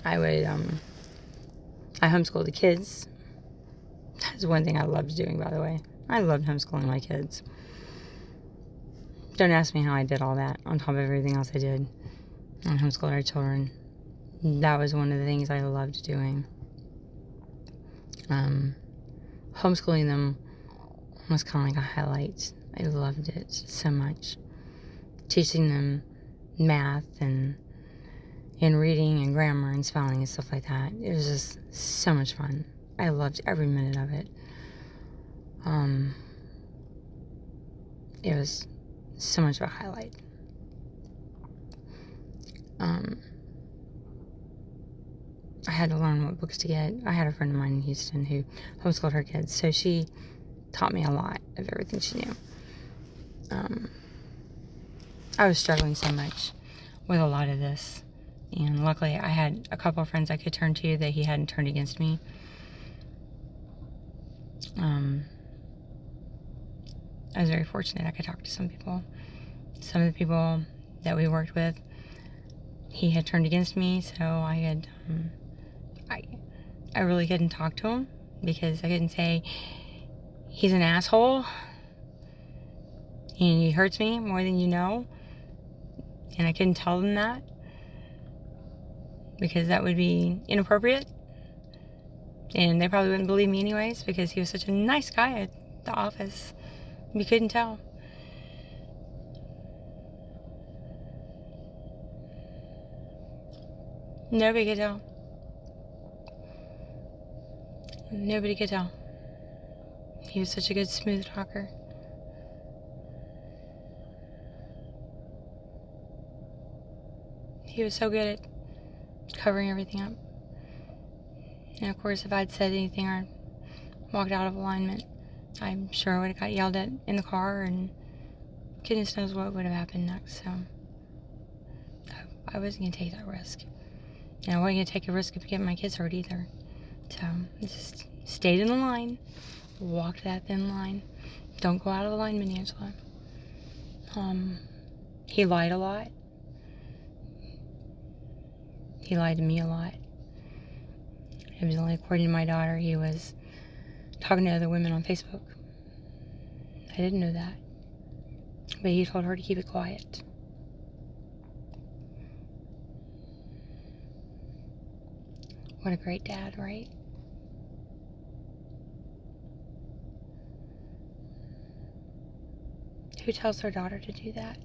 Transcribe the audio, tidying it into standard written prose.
I would, I homeschooled the kids. That's one thing I loved doing, by the way. I loved homeschooling my kids. Don't ask me how I did all that on top of everything else I did. I homeschooled our children. That was one of the things I loved doing. Homeschooling them was kind of like a highlight. I loved it so much. Teaching them math and reading and grammar and spelling and stuff like that. It was just so much fun. I loved every minute of it. It was so much of a highlight. I had to learn what books to get. I had a friend of mine in Houston who homeschooled her kids, so she taught me a lot of everything she knew. I was struggling so much with a lot of this, and luckily I had a couple of friends I could turn to that he hadn't turned against me. I was very fortunate I could talk to some people. Some of the people that we worked with, he had turned against me, so I had, I really couldn't talk to him because I couldn't say he's an asshole and he hurts me more than you know, and I couldn't tell them that because that would be inappropriate, and they probably wouldn't believe me anyways because he was such a nice guy at the office. You couldn't tell. Nobody could tell. Nobody could tell. He was such a good smooth talker. He was so good at covering everything up. And of course, if I'd said anything or walked out of alignment, I'm sure I would have got yelled at in the car, and goodness knows what would have happened next. So I wasn't going to take that risk. And I wasn't going to take a risk of getting my kids hurt either. So I just stayed in the line, walked that thin line. Don't go out of alignment, Angela. He lied a lot. He lied to me a lot. It was only according to my daughter he was talking to other women on Facebook. I didn't know that. But he told her to keep it quiet. What a great dad, right? Who tells their daughter to do that?